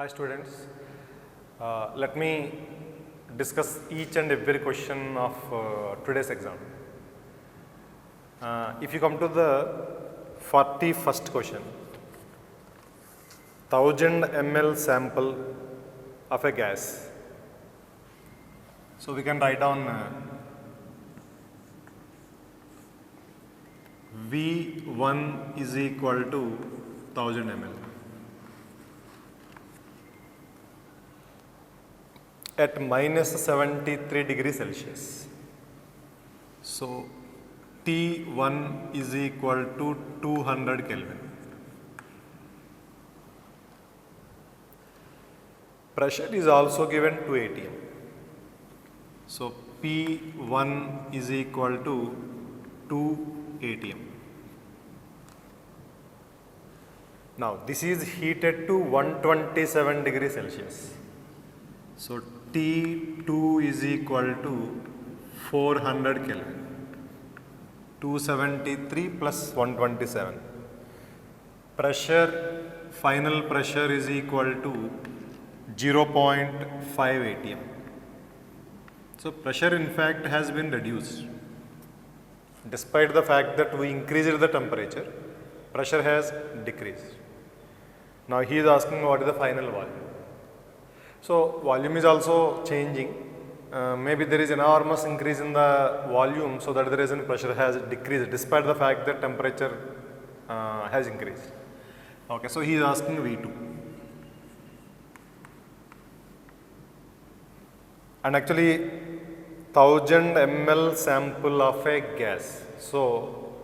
Hi students, let me discuss each and every question of today's exam. If you come to the 41st question, 1000 ml sample of a gas. So we can write down V1 is equal to 1000 ml. At minus 73 degrees Celsius. So T1 is equal to 200 Kelvin. Pressure is also given 2 atm. So P1 is equal to 2 atm. Now this is heated to 127 degrees Celsius. So T2 is equal to 400 Kelvin. 273 plus 127. Pressure, final pressure is equal to 0.5 atm. So pressure in fact has been reduced. Despite the fact that we increased the temperature, pressure has decreased. Now he is asking what is the final volume. So volume is also changing. Maybe there is enormous increase in the volume, so that the reason pressure has decreased despite the fact that temperature has increased. Okay, so he is asking V2. And actually 1000 ml sample of a gas. So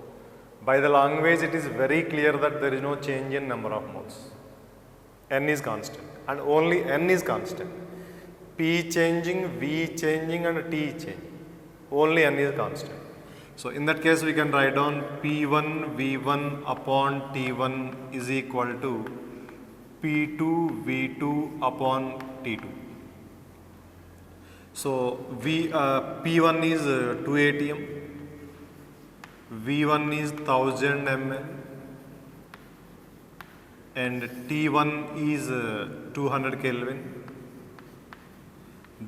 by the language it is very clear that there is no change in number of moles. N is constant and only N is constant. P changing, V changing and T changing. Only N is constant. So in that case we can write down P1 V1 upon T1 is equal to P2 V2 upon T2. So P1 is 2 atm, V1 is 1000 ml and T1 is 200 Kelvin.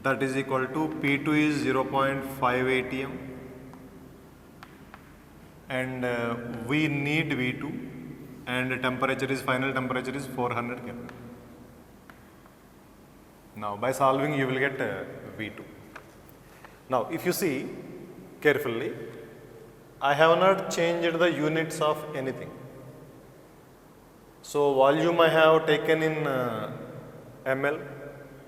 That is equal to P2 is 0.5 atm and we need V2 and temperature is final temperature is 400 Kelvin. Now by solving you will get V2. Now if you see carefully, I have not changed the units of anything. So volume I have taken in ml,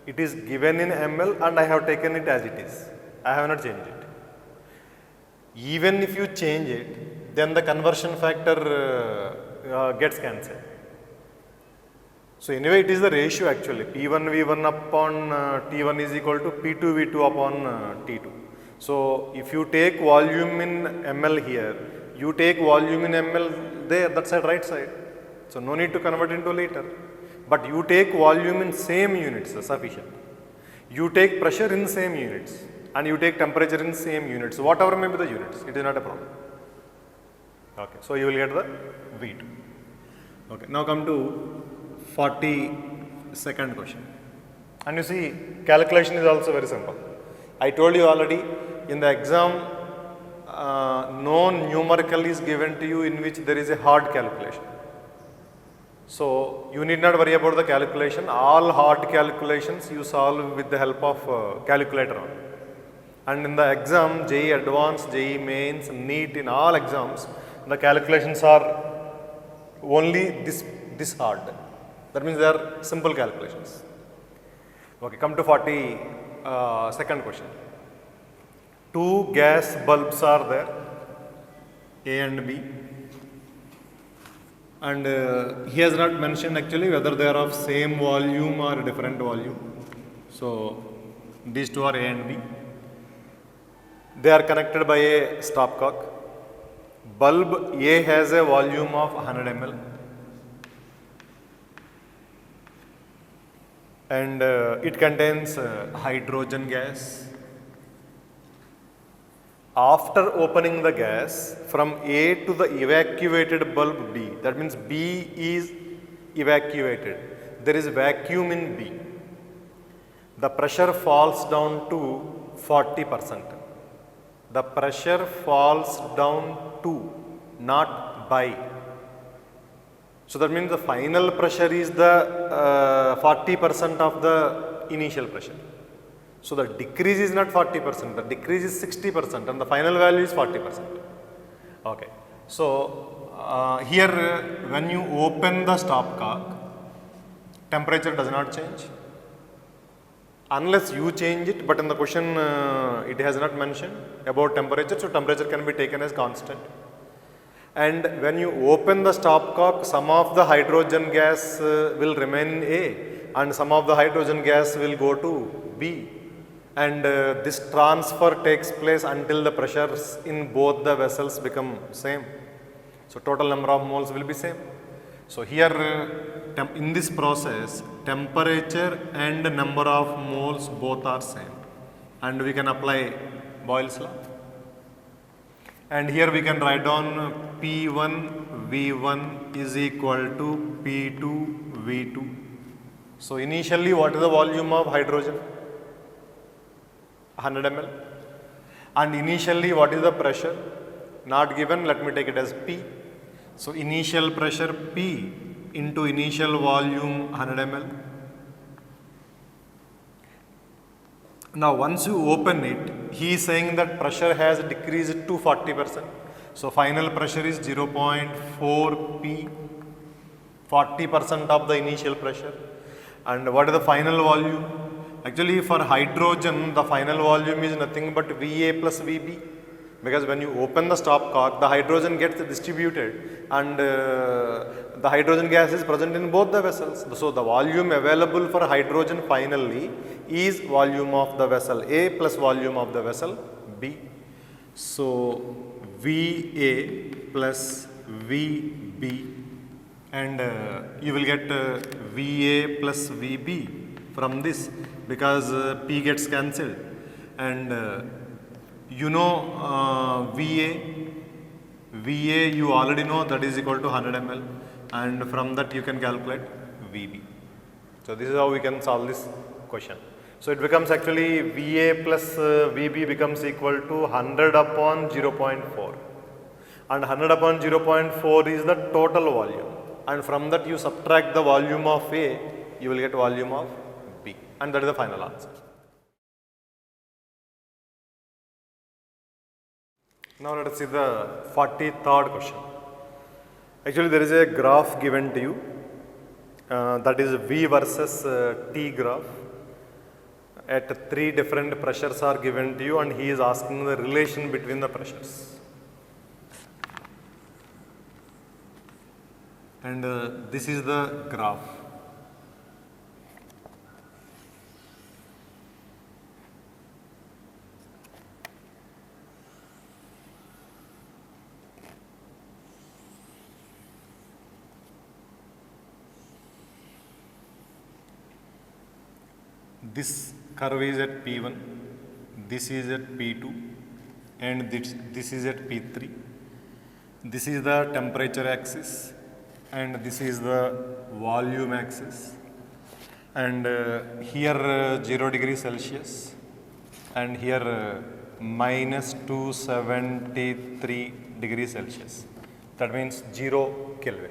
it is given in ml and I have taken it as it is. I have not changed it. Even if you change it, then the conversion factor gets cancelled. So anyway it is the ratio actually, P1 V1 upon T1 is equal to P2 V2 upon T2. So if you take volume in ml here, you take volume in ml there, that's at right side. So no need to convert into liter. But you take volume in same units, sufficient. You take pressure in same units and you take temperature in same units. Whatever may be the units, it is not a problem. Okay, so you will get the V2. Okay, now come to 42nd question. And you see, calculation is also very simple. I told you already, in the exam, no numerical is given to you in which there is a hard calculation. So you need not worry about the calculation. All hard calculations you solve with the help of calculator. And in the exam, JEE Advanced, JEE Mains, NEET, in all exams, the calculations are only this hard. That means they are simple calculations. Okay, come to 42nd question. Two gas bulbs are there, A and B. And he has not mentioned actually whether they are of same volume or different volume. So these two are A and B. They are connected by a stopcock. Bulb A has a volume of 100 ml and it contains hydrogen gas. After opening the gas from A to the evacuated bulb B, that means B is evacuated, there is vacuum in B, the pressure falls down to 40%. The pressure falls down to, not by. So that means the final pressure is the 40% of the initial pressure. So the decrease is not 40%, the decrease is 60% and the final value is 40%. Okay. So here when you open the stopcock, temperature does not change unless you change it, but in the question it has not mentioned about temperature, so temperature can be taken as constant. And when you open the stopcock, some of the hydrogen gas will remain in A and some of the hydrogen gas will go to B. And this transfer takes place until the pressures in both the vessels become same. So total number of moles will be same. So here in this process, temperature and number of moles both are same, and we can apply Boyle's law. And here we can write down P1 V1 is equal to P2 V2. So initially what is the volume of hydrogen? 100 ml. And initially what is the pressure? Not given, let me take it as P. So initial pressure P into initial volume 100 ml. Now once you open it, he is saying that pressure has decreased to 40%. So final pressure is 0.4 P, 40% of the initial pressure. And what is the final volume? Actually for hydrogen, the final volume is nothing but Va plus Vb. Because when you open the stopcock, the hydrogen gets distributed and the hydrogen gas is present in both the vessels. So the volume available for hydrogen finally is volume of the vessel A plus volume of the vessel B. So Va plus Vb, and you will get Va plus Vb from this because P gets cancelled, and you know Va you already know that is equal to 100 ml, and from that you can calculate Vb. So this is how we can solve this question. So it becomes actually Va plus Vb becomes equal to 100 upon 0.4, and 100 upon 0.4 is the total volume, and from that you subtract the volume of A, you will get volume of B, and that is the final answer. Now let us see the 43rd question. Actually there is a graph given to you, that is V versus T graph. At 3 different pressures are given to you and he is asking the relation between the pressures. And this is the graph. This curve is at P1, this is at P2, and this is at P3. This is the temperature axis and this is the volume axis, and here 0 degree Celsius and here minus 273 degrees Celsius. That means 0 Kelvin.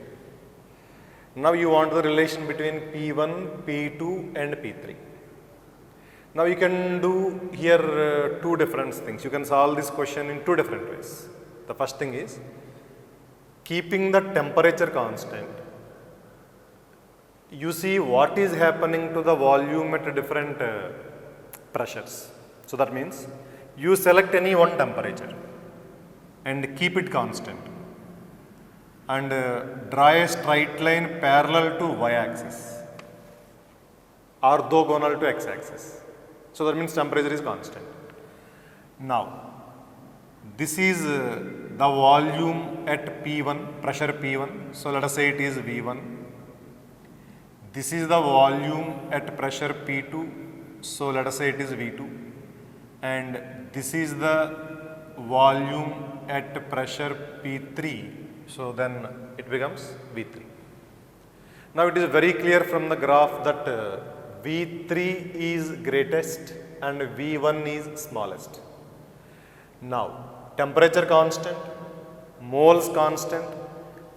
Now you want the relation between P1, P2 and P3. Now you can do here 2 different things. You can solve this question in 2 different ways. The first thing is keeping the temperature constant. You see what is happening to the volume at different pressures. So that means you select any one temperature and keep it constant and draw a straight line parallel to y-axis, orthogonal to x-axis. So that means temperature is constant. Now this is the volume at P1, pressure P1. So let us say it is V1. This is the volume at pressure P2. So let us say it is V2. And this is the volume at pressure P3. So then it becomes V3. Now it is very clear from the graph that V3 is greatest and V1 is smallest. Now temperature constant, moles constant,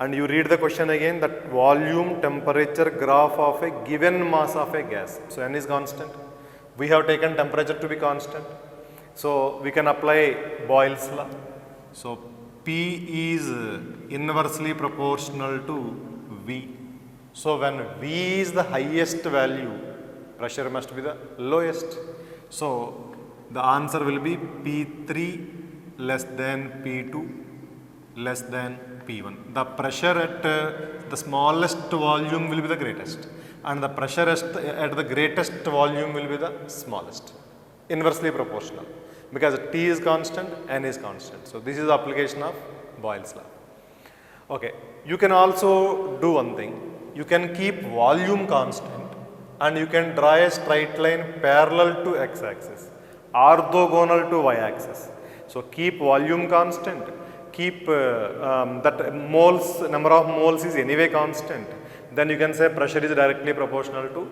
and you read the question again, that volume temperature graph of a given mass of a gas. So N is constant. We have taken temperature to be constant. So we can apply Boyle's law. So P is inversely proportional to V. So when V is the highest value, pressure must be the lowest. So the answer will be P3 less than P2 less than P1. The pressure at the smallest volume will be the greatest, and the pressure at the greatest volume will be the smallest. Inversely proportional, because T is constant, N is constant. So this is the application of Boyle's law. Okay, you can also do one thing. You can keep volume constant and you can draw a straight line parallel to x-axis, orthogonal to y-axis. So keep volume constant, keep that moles, number of moles is anyway constant, then you can say pressure is directly proportional to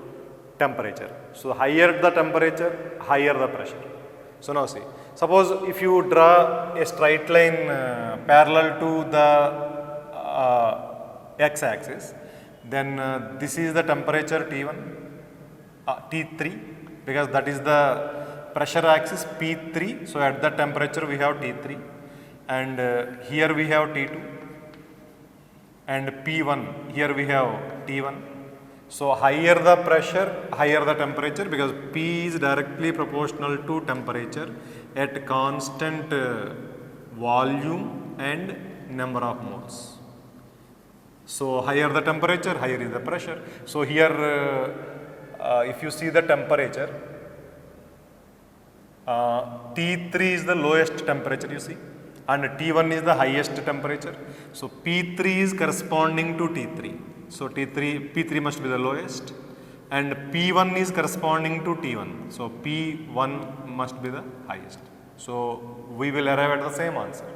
temperature. So higher the temperature, higher the pressure. So now see, suppose if you draw a straight line parallel to the x-axis, then this is the temperature T1, T3, because that is the pressure axis P3. So at that temperature we have T3, and here we have T2, and P1, here we have T1. So higher the pressure, higher the temperature, because P is directly proportional to temperature at constant volume and number of moles. So higher the temperature, higher is the pressure. So here if you see the temperature, T3 is the lowest temperature, you see, and T1 is the highest temperature. So P3 is corresponding to T3. So P3 must be the lowest, and P1 is corresponding to T1. So P1 must be the highest. So we will arrive at the same answer.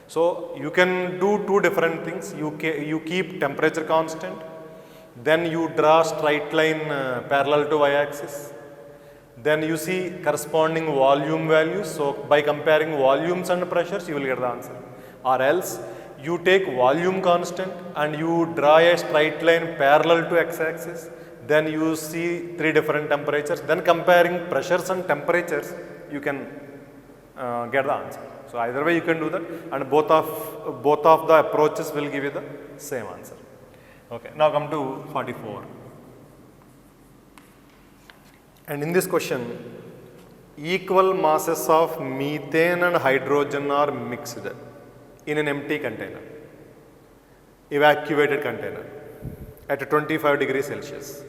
So you can do two different things. You keep temperature constant, then you draw straight line parallel to y-axis. Then you see corresponding volume values. So by comparing volumes and pressures, you will get the answer. Or else you take volume constant and you draw a straight line parallel to x-axis. Then you see three different temperatures. Then comparing pressures and temperatures, you can get the answer. So either way you can do that, and both of the approaches will give you the same answer. Okay, now come to 44. And in this question, equal masses of methane and hydrogen are mixed in an empty container, evacuated container at 25 degrees Celsius.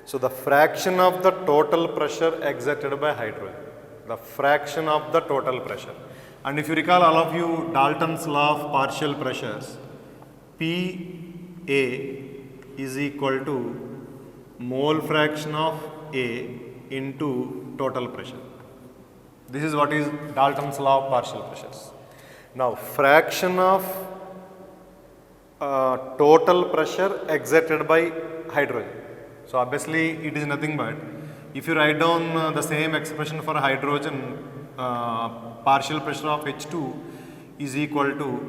So the fraction of the total pressure exerted by hydrogen, the fraction of the total pressure. And if you recall, all of you, Dalton's law of partial pressures, PA is equal to mole fraction of A into total pressure. This is what is Dalton's law of partial pressures. Now fraction of total pressure exerted by hydrogen. So obviously it is nothing but, if you write down the same expression for hydrogen, partial pressure of H2 is equal to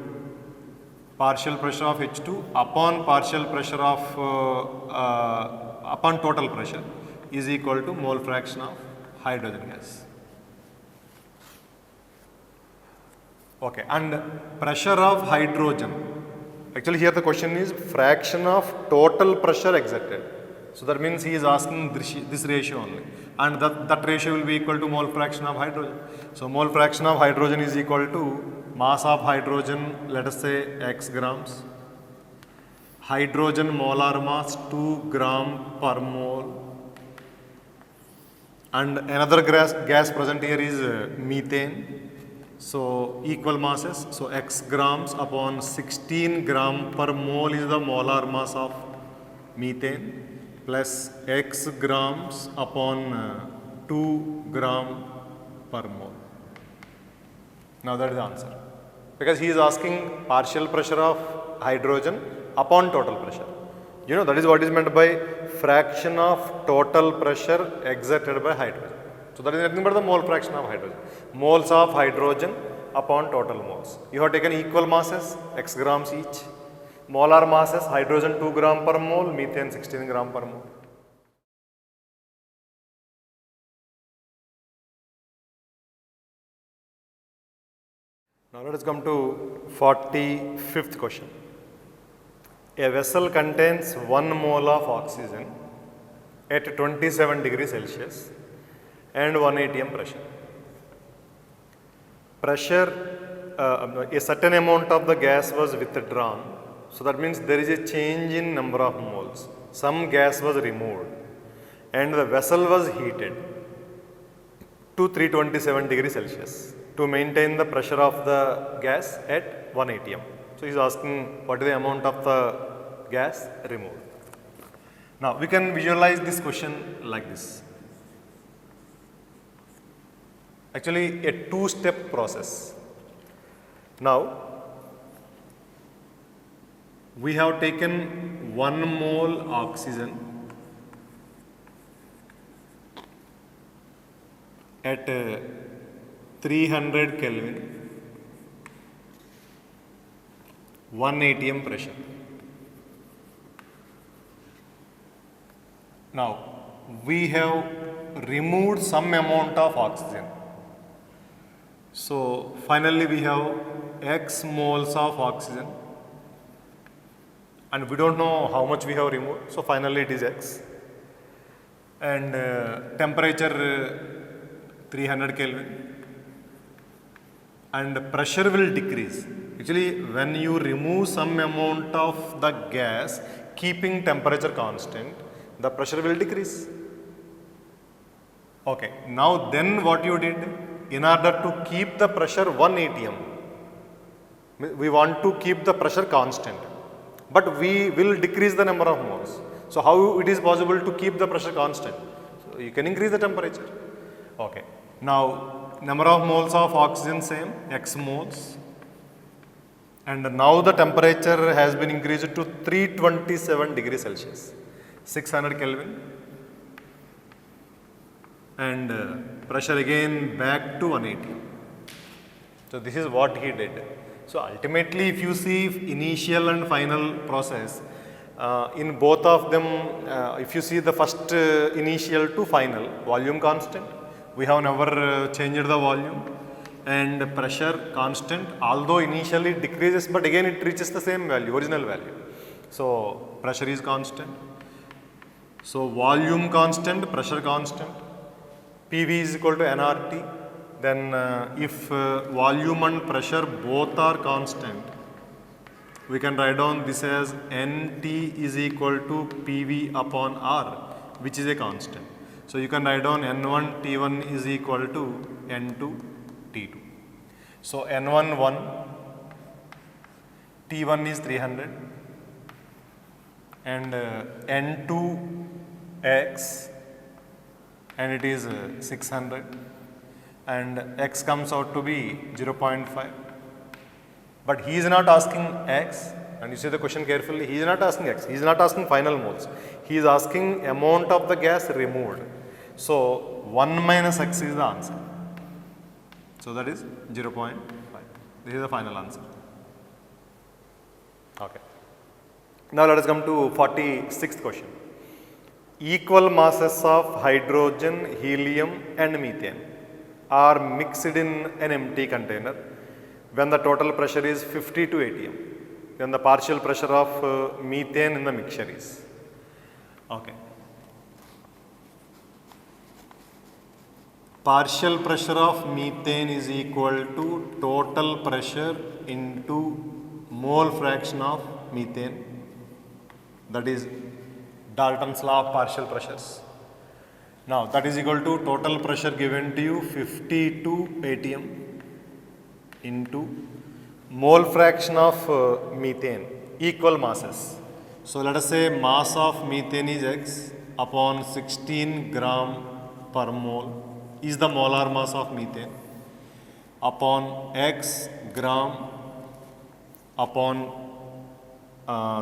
partial pressure of H2 upon partial pressure of upon total pressure is equal to mole fraction of hydrogen gas. Okay, and pressure of hydrogen, actually here the question is fraction of total pressure exerted. So that means he is asking this ratio only, and that ratio will be equal to mole fraction of hydrogen. So mole fraction of hydrogen is equal to mass of hydrogen, let us say x grams, hydrogen molar mass 2 gram per mole, and another gas present here is methane. So equal masses, so x grams upon 16 gram per mole is the molar mass of methane, plus x grams upon 2 gram per mole. Now that is the answer, because he is asking partial pressure of hydrogen upon total pressure. You know, that is what is meant by fraction of total pressure exerted by hydrogen. So that is nothing but the mole fraction of hydrogen. Moles of hydrogen upon total moles. You have taken equal masses, x grams each. Molar masses, hydrogen 2 gram per mole, methane 16 gram per mole. Now let us come to 45th question. A vessel contains 1 mole of oxygen at 27 degrees Celsius and 1 atm pressure. A certain amount of the gas was withdrawn. So that means there is a change in number of moles. Some gas was removed and the vessel was heated to 327 degrees Celsius to maintain the pressure of the gas at 1 atm. So he is asking what is the amount of the gas removed. Now we can visualize this question like this. Actually a two-step process. Now we have taken 1 mole oxygen at 300 Kelvin, 1 atm pressure. Now we have removed some amount of oxygen. So finally we have x moles of oxygen and we don't know how much we have removed. So finally it is x and temperature 300 Kelvin and pressure will decrease. Actually when you remove some amount of the gas keeping temperature constant, the pressure will decrease. Okay, now then what you did? In order to keep the pressure 1 atm, we want to keep the pressure constant, but we will decrease the number of moles. So how it is possible to keep the pressure constant? So you can increase the temperature. Okay, now number of moles of oxygen same, x moles, and now the temperature has been increased to 327 degrees Celsius, 600 Kelvin, and pressure again back to 180. So this is what he did. So ultimately if you see initial and final process, in both of them, if you see the first initial to final, volume constant, we have never changed the volume, and pressure constant, although initially it decreases, but again it reaches the same value, original value. So pressure is constant. So volume constant, pressure constant. PV is equal to nRT. Then if volume and pressure both are constant, we can write down this as NT is equal to PV upon R, which is a constant. So you can write down N1 T1 is equal to N2 T2. So N1 1, T1 is 300 and N2 X, and it is 600, and x comes out to be 0.5. But he is not asking x, and you see the question carefully, he is not asking x, he is not asking final moles, he is asking amount of the gas removed. So 1 minus x is the answer. So that is 0.5. This is the final answer. Okay. Now let us come to 46th question. Equal masses of hydrogen, helium and methane are mixed in an empty container when the total pressure is 52 atm, then the partial pressure of methane in the mixture is. Okay. Partial pressure of methane is equal to total pressure into mole fraction of methane, that is Dalton's law of partial pressures. Now that is equal to total pressure given to you 52 atm into mole fraction of methane, equal masses. So let us say mass of methane is x upon 16 gram per mole is the molar mass of methane upon x gram upon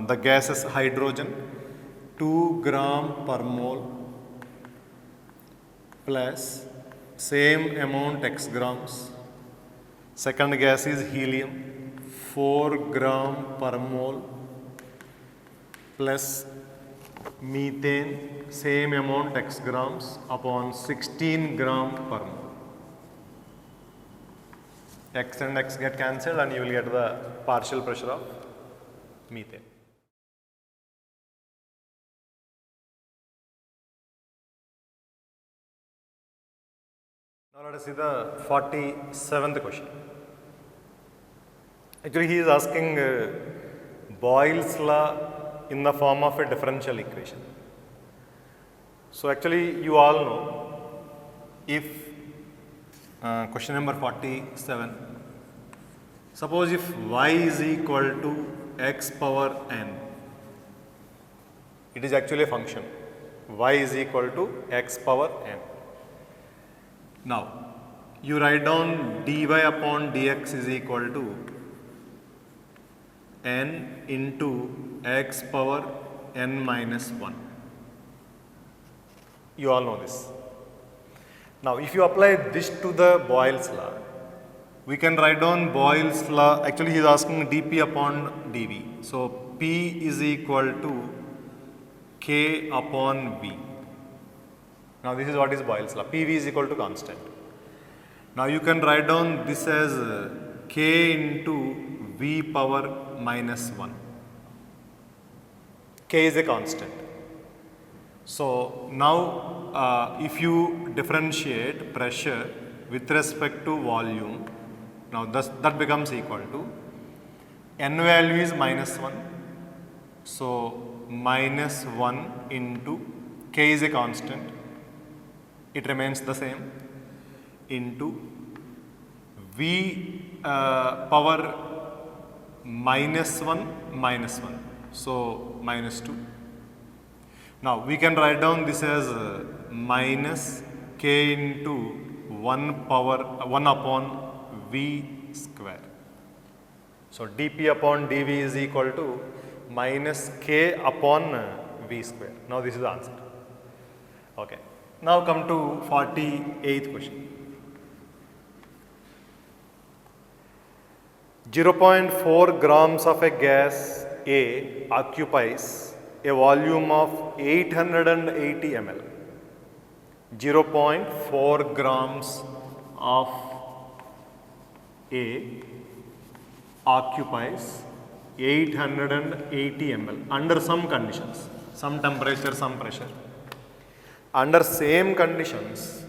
the gases hydrogen. 2 gram per mole plus same amount x grams. Second gas is helium, 4 gram per mole plus methane, same amount x grams upon 16 gram per mole. X and X get cancelled and you will get the partial pressure of methane. Now let us see the 47th question. Actually he is asking Boyle's law in the form of a differential equation. So actually you all know, if question number 47, suppose if y is equal to x power n, it is actually a function, y is equal to x power n. Now you write down dy upon dx is equal to n into x power n minus 1. You all know this. Now if you apply this to the Boyle's law, we can write down Boyle's law. Actually he is asking dp upon dv. So p is equal to k upon v. Now this is what is Boyle's law. Pv is equal to constant. Now you can write down this as k into v power minus 1. K is a constant. So now if you differentiate pressure with respect to volume, now that becomes equal to, n value is minus 1. So minus 1 into k is a constant, it remains the same, into v power minus 1, so minus 2. Now we can write down this as minus k into 1 upon v square. So dp upon dv is equal to minus k upon v square. Now this is the answer. Okay. Now come to 48th question. 0.4 grams of a gas A occupies a volume of 880 ml. 0.4 grams of A occupies 880 ml under some conditions, some temperature, some pressure. Under same conditions,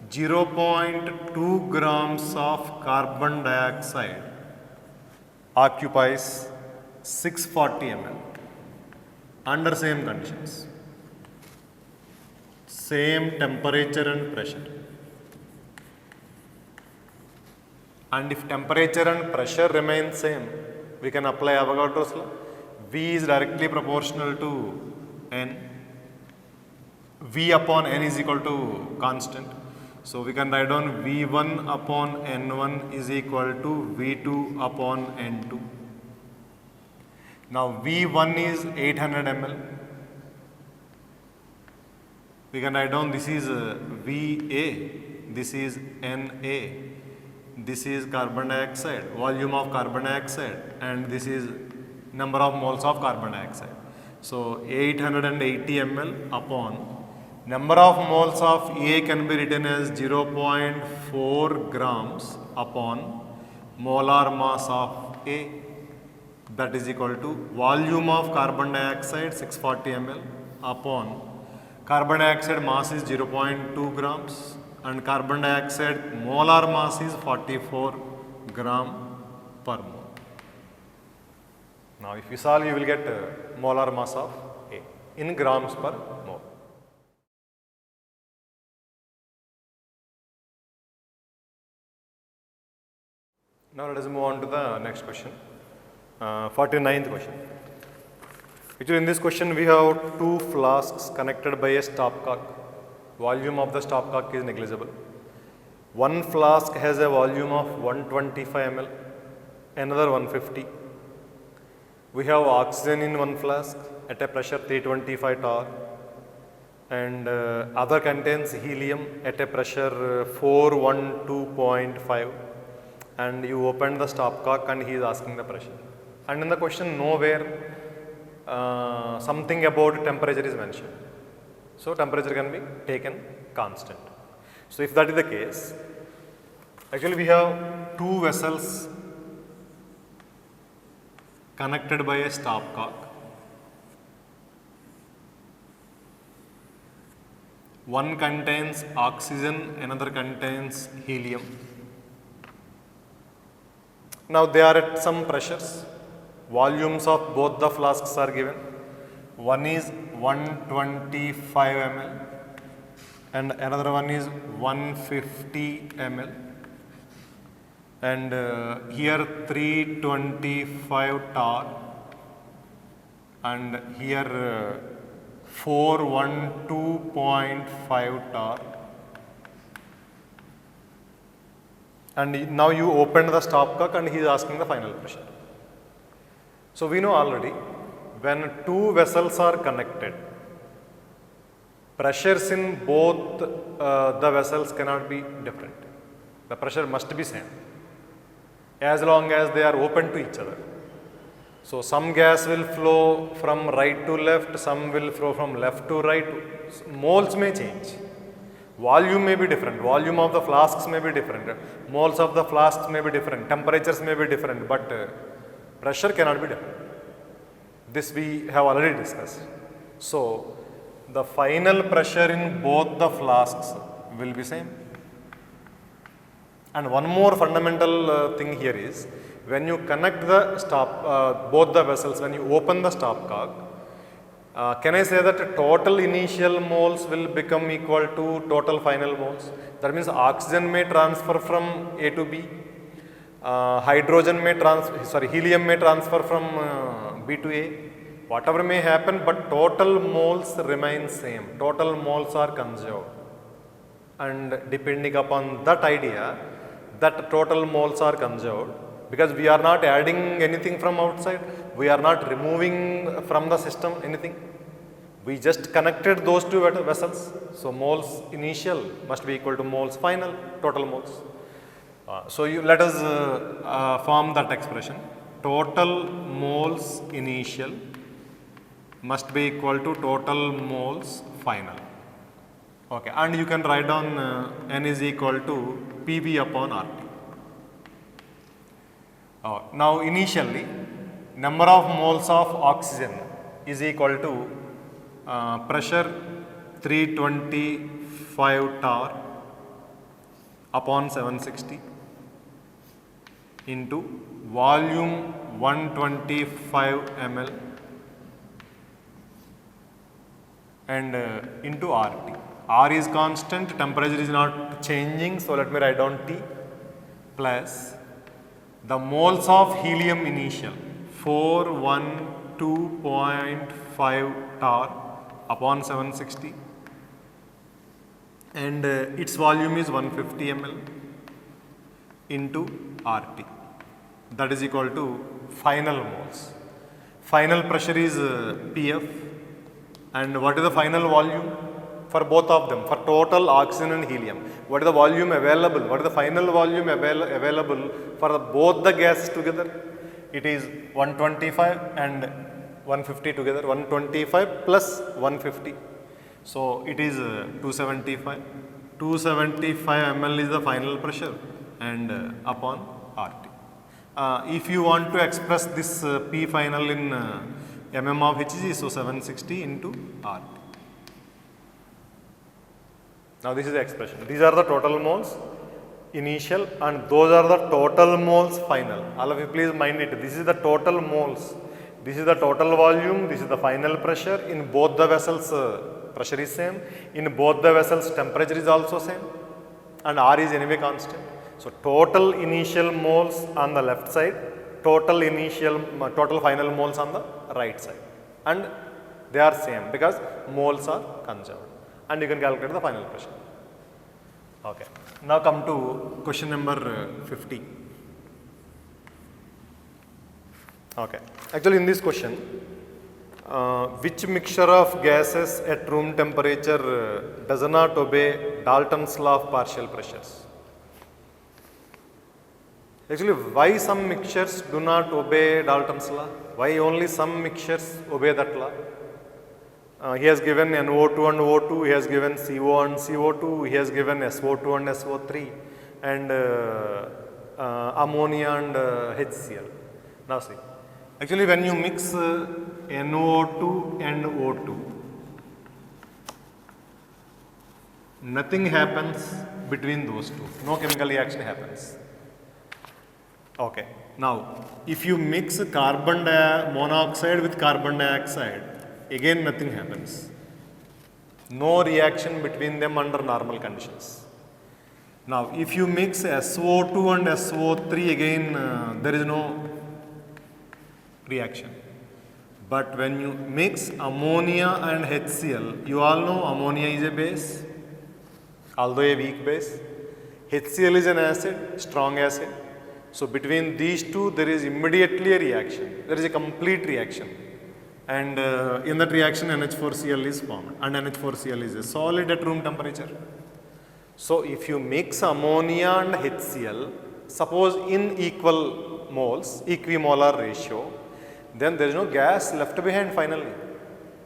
0.2 grams of carbon dioxide occupies 640 ml under same conditions, same temperature and pressure. And if temperature and pressure remain same, we can apply Avogadro's law. V is directly proportional to N. V upon N is equal to constant. So we can write down V1 upon N1 is equal to V2 upon N2. Now V1 is 800 ml. We can write down this is VA, this is NA, this is carbon dioxide, volume of carbon dioxide, and this is number of moles of carbon dioxide. So 880 ml upon number of moles of A can be written as 0.4 grams upon molar mass of A, that is equal to volume of carbon dioxide 640 ml upon carbon dioxide mass is 0.2 grams and carbon dioxide molar mass is 44 gram per mole. Now if you solve, you will get molar mass of A in grams per mole. Now let us move on to the next question, 49th question. Actually in this question we have two flasks connected by a stopcock. Volume of the stopcock is negligible. One flask has a volume of 125 ml, another 150. We have oxygen in one flask at a pressure 325 torr, and other contains helium at a pressure 412.5, and you open the stopcock and he is asking the pressure. And in the question nowhere something about temperature is mentioned. So temperature can be taken constant. So if that is the case, actually we have two vessels connected by a stopcock. One contains oxygen, another contains helium. Now they are at some pressures. Volumes of both the flasks are given. One is 125 ml and another one is 150 ml. And here 325 torr and here 412.5 torr. And now you open the stopcock and he is asking the final pressure. So we know already when two vessels are connected, pressures in both the vessels cannot be different. The pressure must be same as long as they are open to each other. So some gas will flow from right to left, some will flow from left to right. Moles may change. Volume may be different. Volume of the flasks may be different. Moles of the flasks may be different. Temperatures may be different, but pressure cannot be different. This we have already discussed. So the final pressure in both the flasks will be same. And one more fundamental thing here is, when you connect the both the vessels, when you open the stopcock, can I say that total initial moles will become equal to total final moles? That means oxygen may transfer from A to B, helium may transfer from B to A, whatever may happen, but total moles remain same. Total moles are conserved. And depending upon that idea, that total moles are conserved, because we are not adding anything from outside, we are not removing from the system anything. We just connected those two vessels. So moles initial must be equal to moles final, total moles. So let us form that expression. Total moles initial must be equal to total moles final. Okay, and you can write down N is equal to PV upon RT. Now initially, number of moles of oxygen is equal to pressure 325 torr upon 760 into volume 125 ml and into RT. R is constant, temperature is not changing, so let me write down T plus the moles of helium initial 412.5 torr upon 760 and its volume is 150 ml into RT, that is equal to final moles. Final pressure is PF, and what is the final volume for both of them, for total oxygen and helium? What is the volume available? What is the final volume available for both the gases together? It is 125 and 150 together, 125 plus 150. So it is 275. 275 ml is the final pressure and upon RT. If you want to express this P final in mm of Hg, so 760 into RT. Now this is the expression. These are the total moles initial and those are the total moles final. All of you please mind it. This is the total moles. This is the total volume. This is the final pressure. In both the vessels pressure is same. In both the vessels temperature is also same. And R is anyway constant. So total initial moles on the left side, total final moles on the right side. And they are same because moles are conserved. And you can calculate the final pressure. Okay. Now come to question number 50. Okay. Actually, in this question, which mixture of gases at room temperature does not obey Dalton's law of partial pressures? Actually, why some mixtures do not obey Dalton's law? Why only some mixtures obey that law? He has given NO2 and O2, he has given CO and CO2, he has given SO2 and SO3, and ammonia and HCl. Now see, actually when you mix NO2 and O2, nothing happens between those two, no chemical reaction happens. Okay, now if you mix carbon monoxide with carbon dioxide, again nothing happens. No reaction between them under normal conditions. Now if you mix SO2 and SO3, again there is no reaction. But when you mix ammonia and HCl, you all know ammonia is a base, although a weak base. HCl is an acid, strong acid. So between these two there is immediately a reaction. There is a complete reaction. And in that reaction NH4Cl is formed, and NH4Cl is a solid at room temperature. So if you mix ammonia and HCl, suppose in equal moles, equimolar ratio, then there is no gas left behind finally,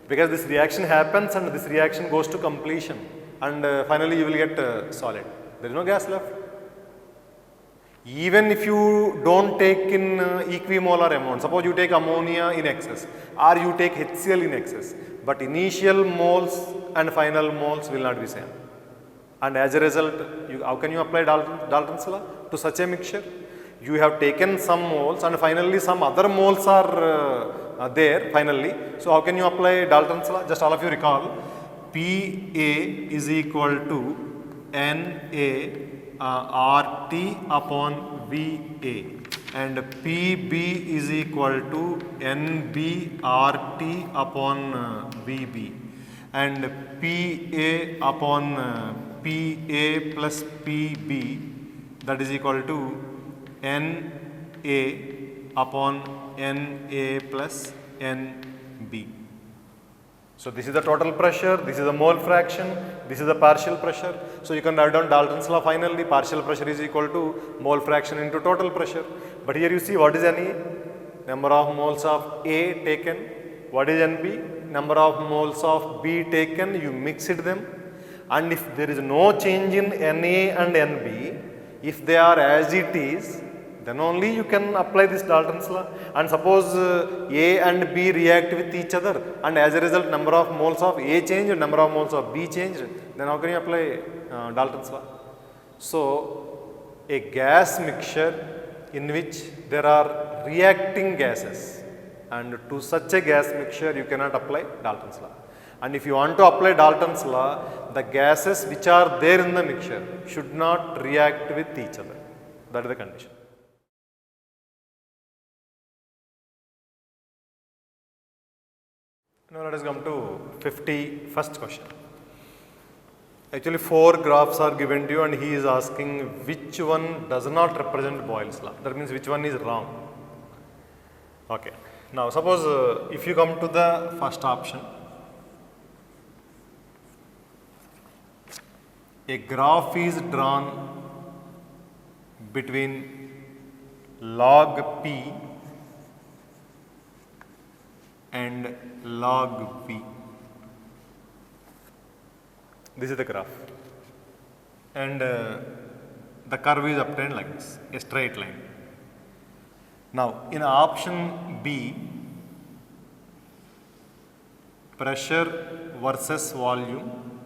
because this reaction happens and this reaction goes to completion, and finally you will get solid. There is no gas left. Even if you don't take in equimolar amount, suppose you take ammonia in excess or you take HCl in excess, but initial moles and final moles will not be same. And as a result, how can you apply Dalton's law to such a mixture? You have taken some moles and finally some other moles are there finally. So how can you apply Dalton's law? Just all of you recall, Pa is equal to Na RT upon Va, and Pb is equal to Nb RT upon Vb, and Pa upon Pa plus Pb, that is equal to Na upon Na plus Nb. So this is the total pressure, this is the mole fraction, this is the partial pressure. So you can write down Dalton's law finally, partial pressure is equal to mole fraction into total pressure. But here you see what is Na? Number of moles of A taken. What is Nb? Number of moles of B taken, you mix it them. And if there is no change in Na and Nb, if they are as it is, then only you can apply this Dalton's law. And suppose A and B react with each other, and as a result number of moles of A changed, number of moles of B changed, then how can you apply Dalton's law? So a gas mixture in which there are reacting gases, and to such a gas mixture you cannot apply Dalton's law. And if you want to apply Dalton's law, the gases which are there in the mixture should not react with each other. That is the condition. Now let us come to 51st question. Actually 4 graphs are given to you and he is asking which one does not represent Boyle's law. That means which one is wrong. Okay. Now suppose if you come to the first option, a graph is drawn between log P and log V. This is the graph, and the curve is obtained like this, a straight line. Now in option B, pressure versus volume,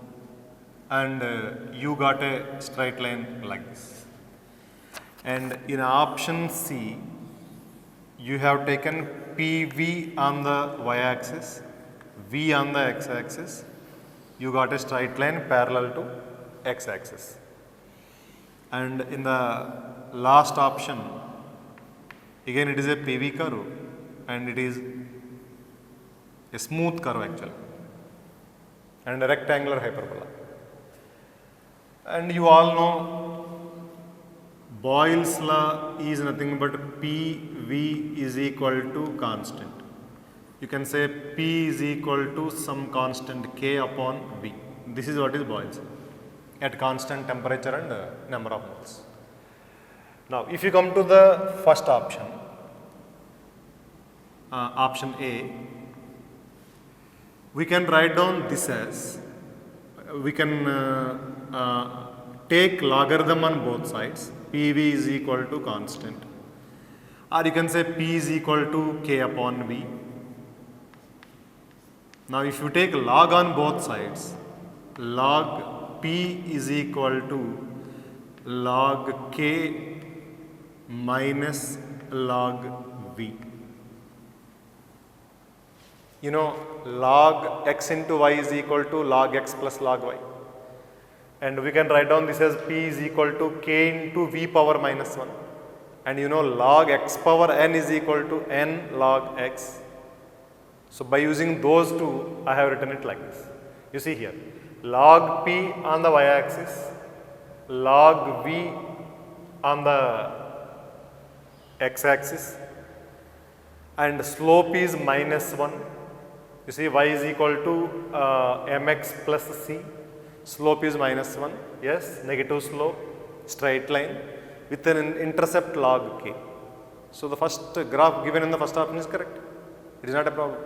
and you got a straight line like this. And in option C, you have taken PV on the y-axis, V on the x-axis, you got a straight line parallel to x-axis. And in the last option, again it is a PV curve and it is a smooth curve actually, and a rectangular hyperbola. And you all know Boyle's law is nothing but PV is equal to constant. You can say P is equal to some constant K upon V. This is what is Boyle's law at constant temperature and number of moles. Now, if you come to the first option, option A, we can write down this as, we can take logarithm on both sides, PV is equal to constant, or you can say P is equal to K upon V. Now, if you take log on both sides, log P is equal to log K minus log V. You know, log x into y is equal to log x plus log y. And we can write down this as P is equal to K into V power minus 1. And you know, log x power n is equal to n log x. So, by using those two, I have written it like this. You see here, log P on the y-axis, log V on the x-axis, and slope is minus 1. You see, y is equal to mx plus c, slope is minus 1, yes, negative slope, straight line with an intercept log k. So, the first graph given in the first option is correct, it is not a problem.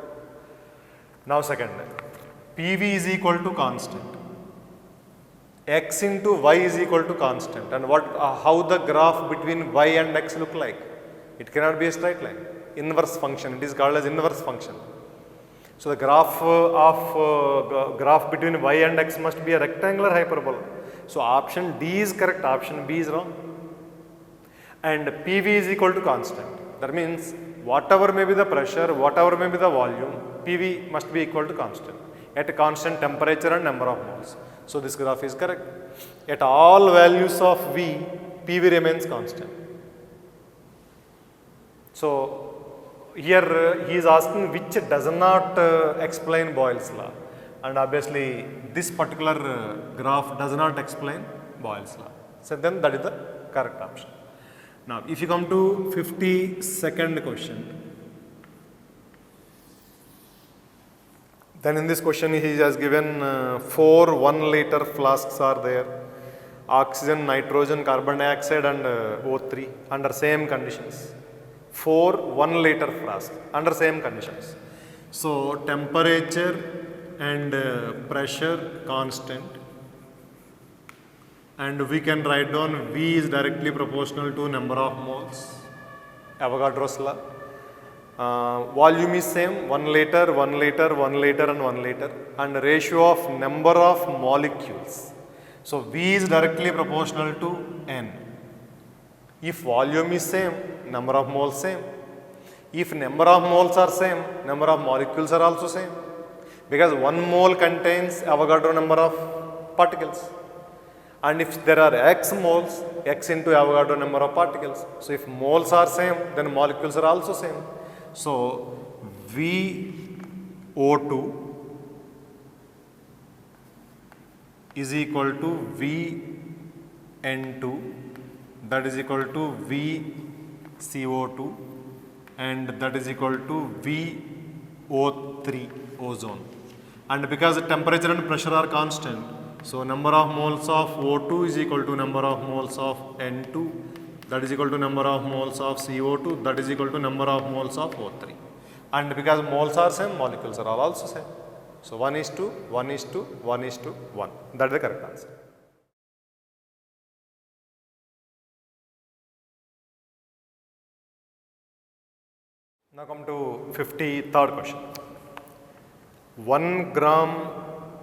Now, second, PV is equal to constant, x into y is equal to constant, and how the graph between y and x look like? It cannot be a straight line, inverse function, it is called as inverse function. So, the graph graph between y and x must be a rectangular hyperbola. So, option D is correct, option B is wrong, and PV is equal to constant. That means whatever may be the pressure, whatever may be the volume, PV must be equal to constant at a constant temperature and number of moles. So, this graph is correct. At all values of V, PV remains constant. So, here he is asking which does not explain Boyle's law, and obviously this particular graph does not explain Boyle's law. So, then that is the correct option. Now, if you come to 52nd question, then in this question he has given 4 1-liter flasks are there, oxygen, nitrogen, carbon dioxide and O3 under same conditions. 4 1-liter flasks under same conditions. So, temperature and pressure constant, and we can write down V is directly proportional to number of moles, Avogadro's law. Volume is same, 1 liter, 1 liter, 1 liter and 1 liter, and ratio of number of molecules. So, V is directly proportional to N. If volume is same, number of moles same. If number of moles are same, number of molecules are also same, because 1 mole contains Avogadro number of particles. And if there are x moles, x into Avogadro number of particles. So, if moles are same, then molecules are also same. So, VO2 is equal to VN2, that is equal to VCO2, and that is equal to VO3, ozone. And because the temperature and pressure are constant, so number of moles of O2 is equal to number of moles of N2, that is equal to number of moles of CO2, that is equal to number of moles of O3. And because moles are same, molecules are all also same. So, 1:1:1:1. That is the correct answer. Now, come to 53rd question. 1 gram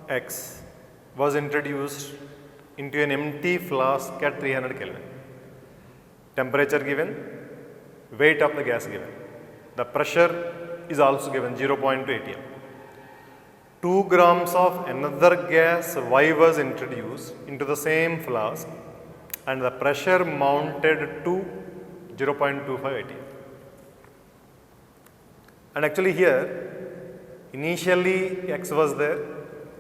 X was introduced into an empty flask at 300 Kelvin. Temperature given, weight of the gas given. The pressure is also given 0.2 atm. 2 grams of another gas Y was introduced into the same flask and the pressure mounted to 0.25 atm. And actually here, initially X was there,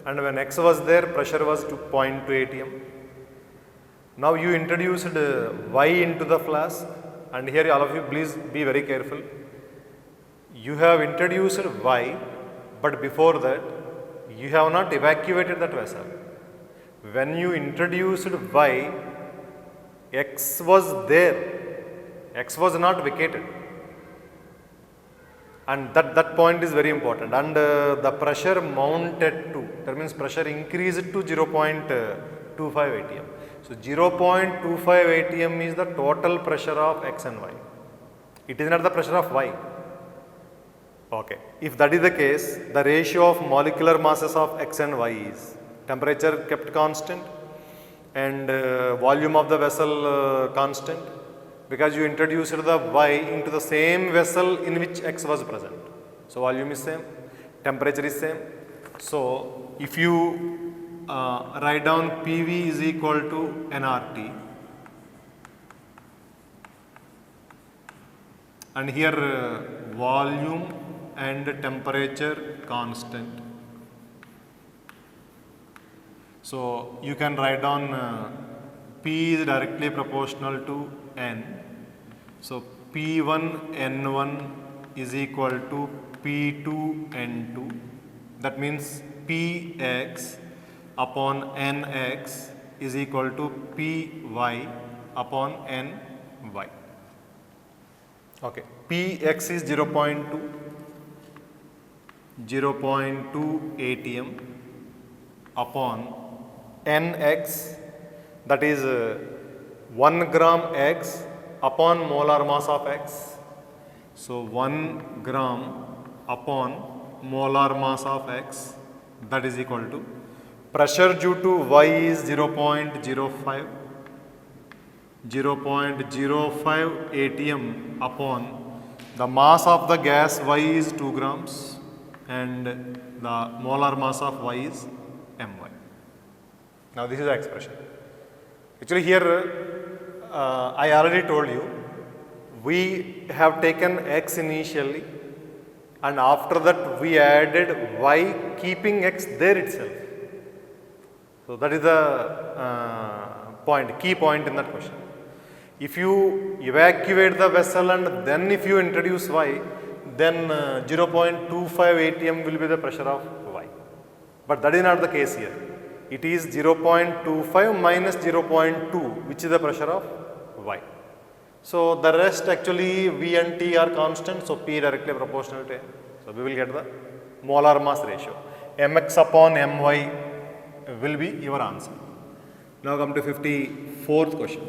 and when X was there, pressure was 0.2 atm. Now you introduced y into the flask, and here all of you please be very careful. You have introduced y, but before that you have not evacuated that vessel. When you introduced y, x was there, x was not vacated, and that point is very important. And the pressure mounted to, that means pressure increased to 0.25 atm. So 0.25 atm is the total pressure of x and y. It is not the pressure of y. Okay. If that is the case, the ratio of molecular masses of x and y is temperature kept constant and volume of the vessel constant, because you introduced the y into the same vessel in which x was present. So volume is same, temperature is same. So if you write down PV is equal to nRT, and here volume and temperature constant. So you can write down P is directly proportional to N. So P1 N1 is equal to P2 N2. That means Px upon Nx is equal to Py upon Ny. Okay. Px is 0.2 atm upon Nx, that is 1 gram x upon molar mass of x. So 1 gram upon molar mass of x, that is equal to pressure due to y is 0.05 atm upon the mass of the gas y is 2 grams and the molar mass of y is my. Now this is the expression. Actually here I already told you, we have taken x initially and after that we added y keeping x there itself. So that is the key point in that question. If you evacuate the vessel and then if you introduce y, then 0.25 atm will be the pressure of y. But that is not the case here. It is 0.25 minus 0.2, which is the pressure of y. So the rest actually V and T are constant, so P directly proportional to N. So we will get the molar mass ratio. Mx upon My will be your answer. Now come to 54th question.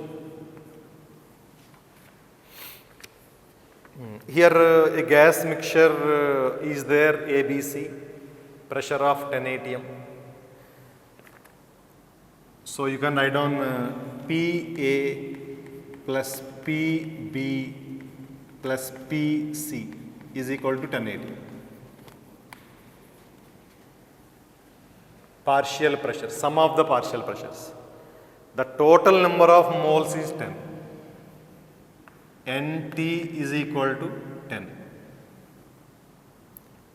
Here a gas mixture is there, ABC, pressure of 10 atm. So you can write down PA plus PB plus PC is equal to 10 atm. Partial pressure, sum of the partial pressures. The total number of moles is 10. Nt is equal to 10.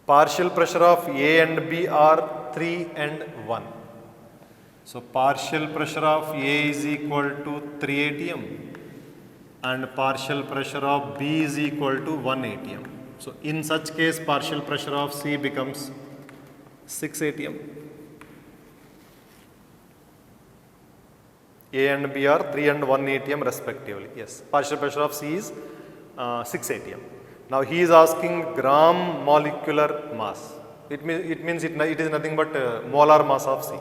Partial pressure of A and B are 3 and 1. So partial pressure of A is equal to 3 atm and partial pressure of B is equal to 1 atm. So in such case partial pressure of C becomes 6 atm. A and B are 3 and 1 atm respectively. Yes, partial pressure of C is 6 atm. Now he is asking gram molecular mass. It means it is nothing but molar mass of C.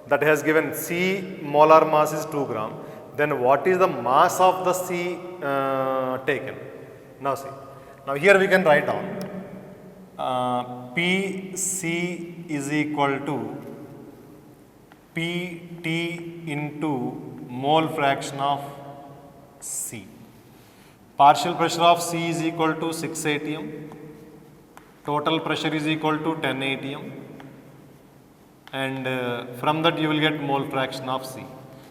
That has given C molar mass is 2 gram. Then what is the mass of the C taken? Now see. Now here we can write down Pc is equal to Pt into mole fraction of C. Partial pressure of C is equal to 6 atm. Total pressure is equal to 10 atm. And from that you will get mole fraction of C.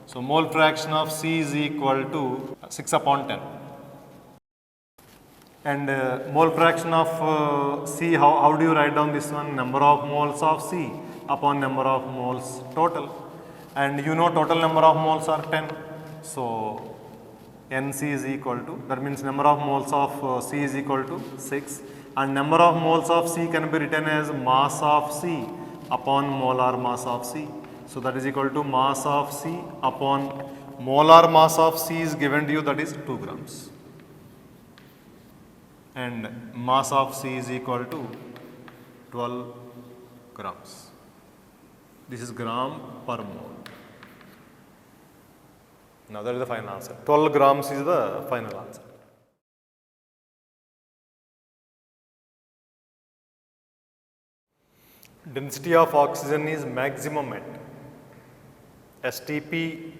So mole fraction of C is equal to 6 upon 10. And mole fraction of C, how do you write down this one? Number of moles of C upon number of moles total. And you know total number of moles are 10. So Nc is equal to, that means number of moles of C is equal to 6, and number of moles of C can be written as mass of C upon molar mass of C. So that is equal to mass of C upon molar mass of C is given to you, that is 2 grams. And mass of C is equal to 12 grams. This is gram per mole. Now that is the final answer. 12 grams is the final answer. Density of oxygen is maximum at STP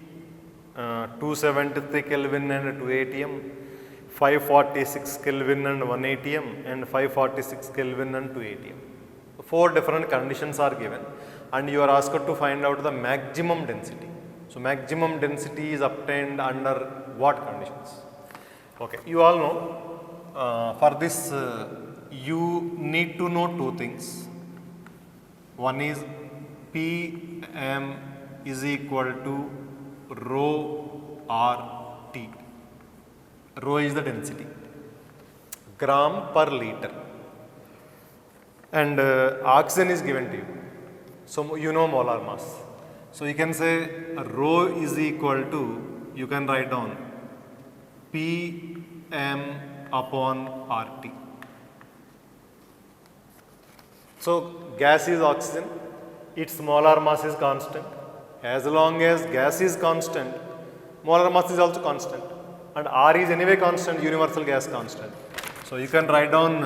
273 Kelvin and 2 atm, 546 Kelvin and 1 atm, and 546 Kelvin and 2 atm. 4 different conditions are given, and you are asked to find out the maximum density. So maximum density is obtained under what conditions? Okay, you all know, for this you need to know 2 things. One is Pm is equal to rho RT. Rho is the density, gram per liter, and oxygen is given to you. So you know molar mass. So you can say rho is equal to, you can write down Pm upon RT. So gas is oxygen, its molar mass is constant. As long as gas is constant, molar mass is also constant, and R is anyway constant, universal gas constant. So you can write down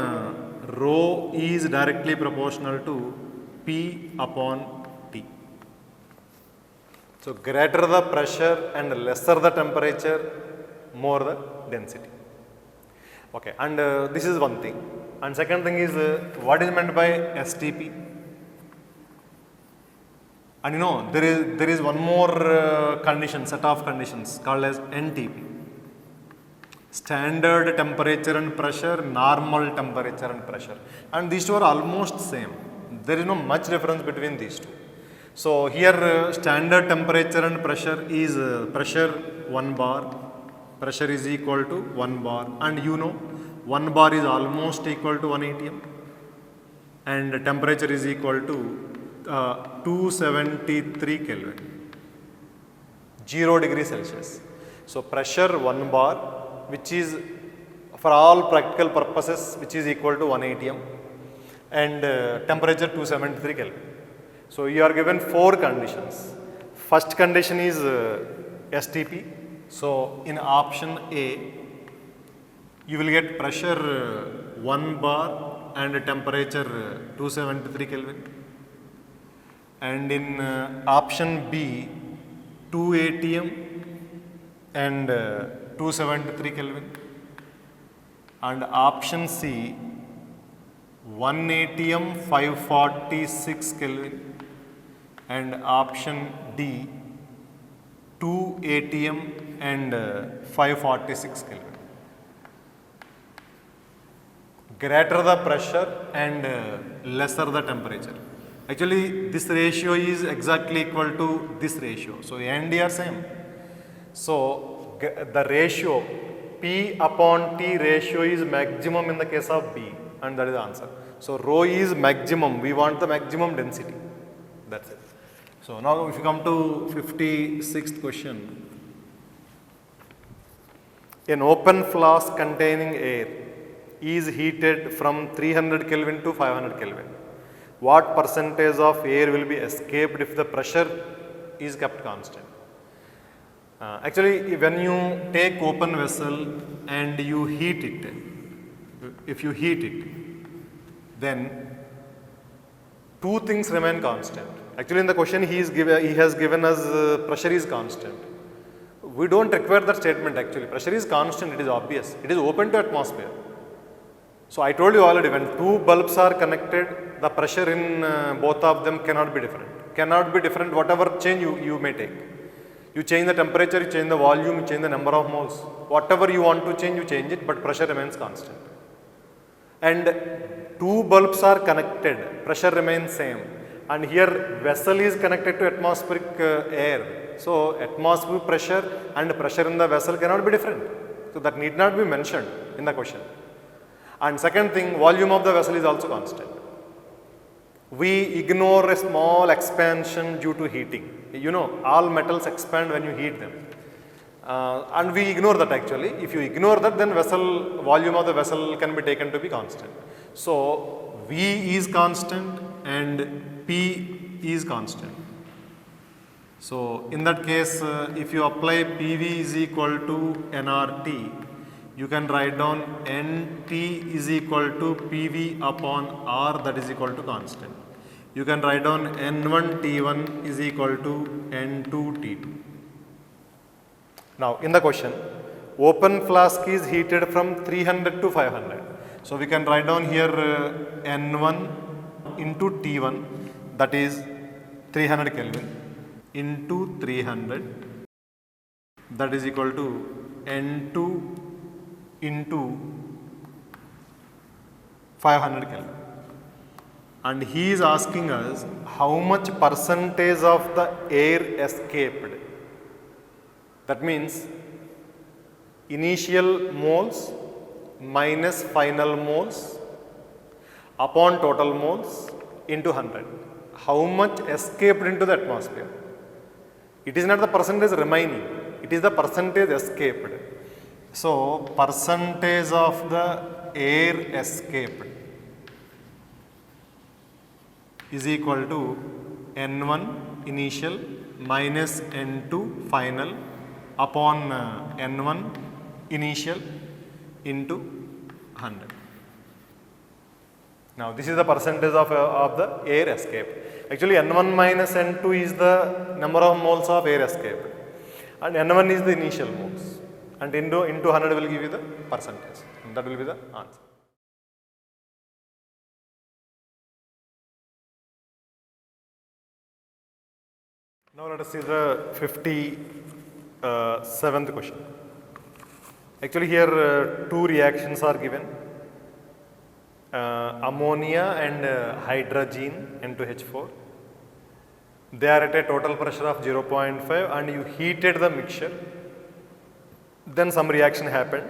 rho is directly proportional to P upon T. So greater the pressure and lesser the temperature, more the density. Okay, and this is one thing. And second thing is what is meant by STP? And you know, there is one more condition, set of conditions called as NTP. Standard temperature and pressure, normal temperature and pressure. And these two are almost same. There is no much difference between these two. So here standard temperature and pressure is pressure 1 bar, pressure is equal to 1 bar, and you know 1 bar is almost equal to 1 atm, and temperature is equal to 273 Kelvin, 0 degree Celsius. So pressure 1 bar, which is for all practical purposes which is equal to 1 atm, and temperature 273 Kelvin. So you are given 4 conditions. First condition is STP. So in option A, you will get pressure 1 bar and temperature 273 Kelvin. And in option B, 2 atm and 273 Kelvin. And option C, 1 atm 546 Kelvin. And option D, 2 atm and 546 Kelvin. Greater the pressure and lesser the temperature. Actually, this ratio is exactly equal to this ratio. So A and D are same. So the ratio P upon T ratio is maximum in the case of B, and that is the answer. So rho is maximum. We want the maximum density. That's it. So now if you come to 56th question. An open flask containing air is heated from 300 Kelvin to 500 Kelvin. What percentage of air will be escaped if the pressure is kept constant? Actually, when you take open vessel and you heat it, if you heat it, then 2 things remain constant. Actually, in the question he has given us pressure is constant. We don't require that statement actually. Pressure is constant, it is obvious. It is open to atmosphere. So I told you already, when 2 bulbs are connected, the pressure in both of them cannot be different. Cannot be different whatever change you may take. You change the temperature, you change the volume, you change the number of moles. Whatever you want to change, you change it, but pressure remains constant. And 2 bulbs are connected, pressure remains same. and here vessel is connected to atmospheric air. So atmospheric pressure and pressure in the vessel cannot be different. So that need not be mentioned in the question. And second thing, volume of the vessel is also constant. We ignore a small expansion due to heating. You know, all metals expand when you heat them. And we ignore that actually. If you ignore that, then volume of the vessel can be taken to be constant. So V is constant and P is constant. So in that case, if you apply PV is equal to nRT, you can write down NT is equal to PV upon R, that is equal to constant. You can write down N1 T1 is equal to N2 T2. Now in the question, open flask is heated from 300 to 500. So we can write down here N1 into T1, that is 300 Kelvin, into 300, that is equal to N2 into 500 Kelvin. And he is asking us how much percentage of the air escaped. That means initial moles minus final moles upon total moles into 100. How much escaped into the atmosphere? It is not the percentage remaining, it is the percentage escaped. So percentage of the air escaped is equal to N1 initial minus N2 final upon N1 initial into 100. Now this is the percentage of the air escaped. Actually N1 minus N2 is the number of moles of air escaped and N1 is the initial moles, and into 100 will give you the percentage, and that will be the answer. Now let us see the 57th question. Actually here two reactions are given, ammonia and hydrogen N2H4. They are at a total pressure of 0.5 and you heated the mixture. Then some reaction happened,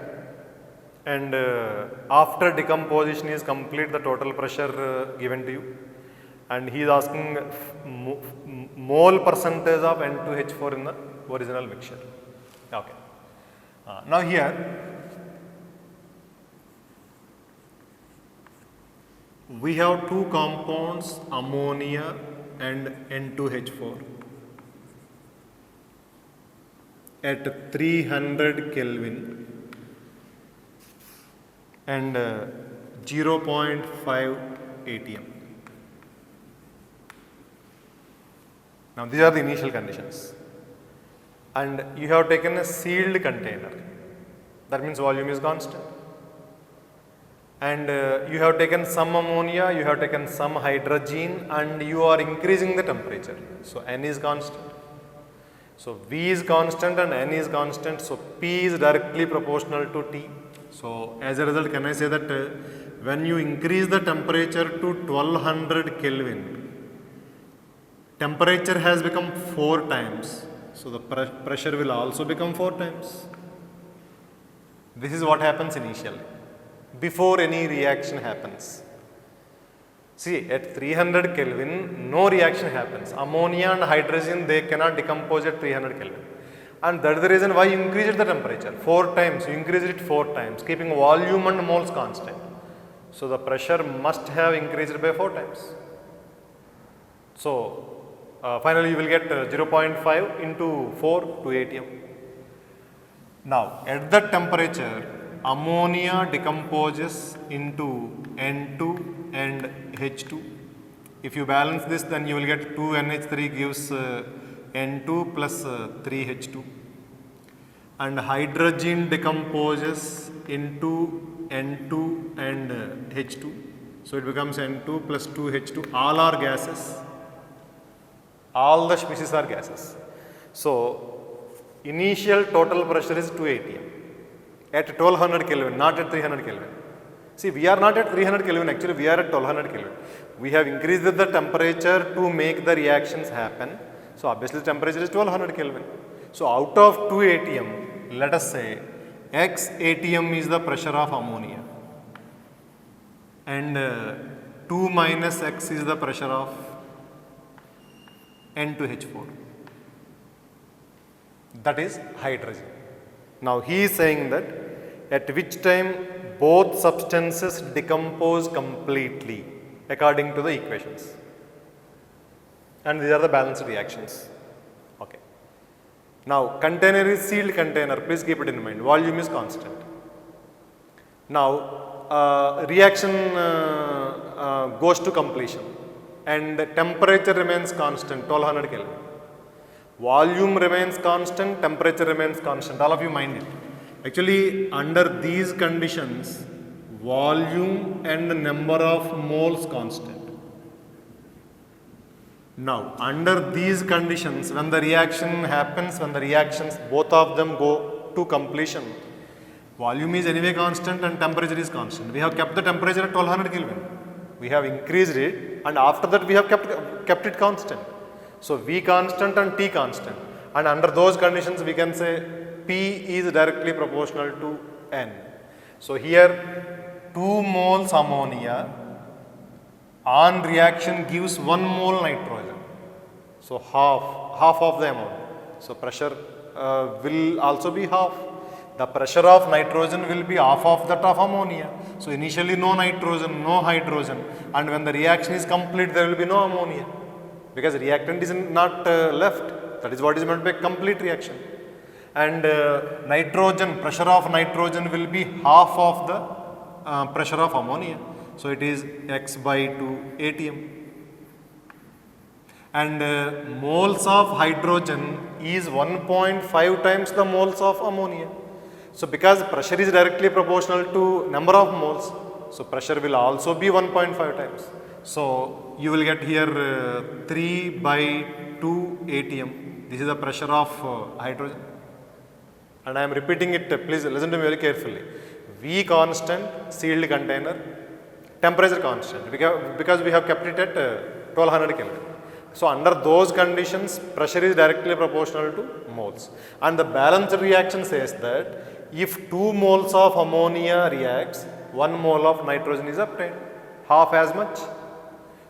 and after decomposition is complete, the total pressure given to you, and he is asking mole percentage of N2H4 in the original mixture. Okay. Now here we have two compounds, ammonia and N2H4, at 300 Kelvin and 0.5 atm. Now these are the initial conditions, and you have taken a sealed container, that means volume is constant, and you have taken some ammonia, you have taken some hydrogen, and you are increasing the temperature. So N is constant. So V is constant and N is constant, so P is directly proportional to T. So as a result, can I say that when you increase the temperature to 1200 Kelvin, temperature has become 4 times, so the pressure will also become 4 times. This is what happens initially, before any reaction happens. See, at 300 Kelvin, no reaction happens. Ammonia and hydrogen, they cannot decompose at 300 Kelvin. And that is the reason why you increased the temperature 4 times. You increased it 4 times, keeping volume and moles constant. So the pressure must have increased by 4 times. So finally you will get 0.5 into 4 to atm. Now at that temperature, ammonia decomposes into N2 and H2. If you balance this, then you will get 2NH3 gives N2 plus 3H2. And hydrogen decomposes into N2 and H2. So it becomes N2 plus 2H2. All are gases. All the species are gases. So initial total pressure is 2 atm at 1200 Kelvin, not at 300 Kelvin. See, we are not at 300 Kelvin, actually we are at 1200 Kelvin. We have increased the temperature to make the reactions happen. So obviously the temperature is 1200 Kelvin. So out of 2 atm, let us say X atm is the pressure of ammonia and 2 minus X is the pressure of N2H4. That is hydrogen. Now he is saying that at which time both substances decompose completely according to the equations. And these are the balanced reactions. Okay. Now container is sealed container, please keep it in mind. Volume is constant. Now reaction goes to completion and temperature remains constant, 1200 Kelvin. Volume remains constant, temperature remains constant. All of you mind it. Actually, under these conditions, volume and number of moles constant. Now, under these conditions, when the reaction happens, when the reactions, both of them go to completion, volume is anyway constant and temperature is constant. We have kept the temperature at 1200 Kelvin. We have increased it and after that we have kept it constant. So V constant and T constant, and under those conditions we can say P is directly proportional to N. So here 2 moles ammonia on reaction gives 1 mole nitrogen. So half of the amount. So pressure will also be half. The pressure of nitrogen will be half of that of ammonia. So initially no nitrogen, no hydrogen, and when the reaction is complete there will be no ammonia, because reactant is not left. That is what is meant by complete reaction. And nitrogen, pressure of nitrogen will be half of the pressure of ammonia. So it is X by 2 atm. And moles of hydrogen is 1.5 times the moles of ammonia. So because pressure is directly proportional to number of moles, so pressure will also be 1.5 times. So you will get here 3 by 2 atm. This is the pressure of hydrogen. And I am repeating it, please listen to me very carefully. V constant, sealed container, temperature constant, because we have kept it at 1200 Kelvin. So under those conditions, pressure is directly proportional to moles. And the balanced reaction says that if 2 moles of ammonia reacts, 1 mole of nitrogen is obtained, half as much.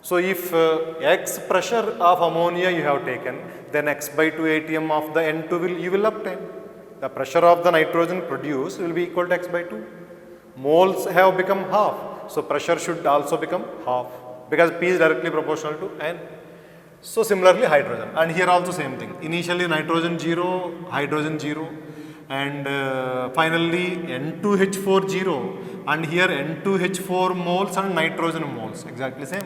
So if X pressure of ammonia you have taken, then X by 2 atm of the N2 you will obtain. The pressure of the nitrogen produced will be equal to X by 2. Moles have become half, so pressure should also become half, because P is directly proportional to N. So similarly hydrogen, and here also same thing. Initially nitrogen 0, hydrogen 0, and finally N2H4 0, and here N2H4 moles and nitrogen moles, exactly same.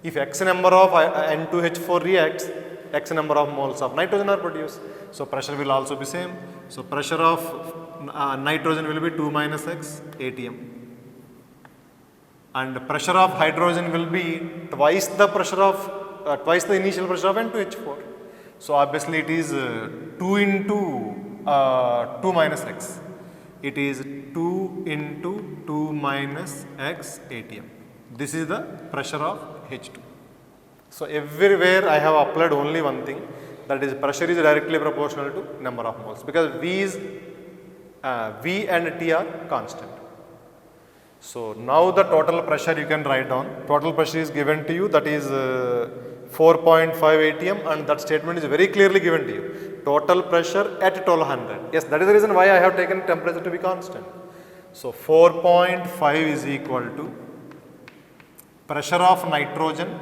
If X number of N2H4 reacts, X number of moles of nitrogen are produced. So pressure will also be same. So pressure of nitrogen will be 2 minus X atm. And pressure of hydrogen will be twice the pressure of, twice the initial pressure of N2H4. So obviously it is 2 into 2 minus X. It is 2 into 2 minus X atm. This is the pressure of H2. So everywhere I have applied only one thing, that is pressure is directly proportional to number of moles, because V and T are constant. So now the total pressure you can write down. Total pressure is given to you, that is 4.5 atm, and that statement is very clearly given to you. Total pressure at 1200. Yes, that is the reason why I have taken temperature to be constant. So 4.5 is equal to pressure of nitrogen,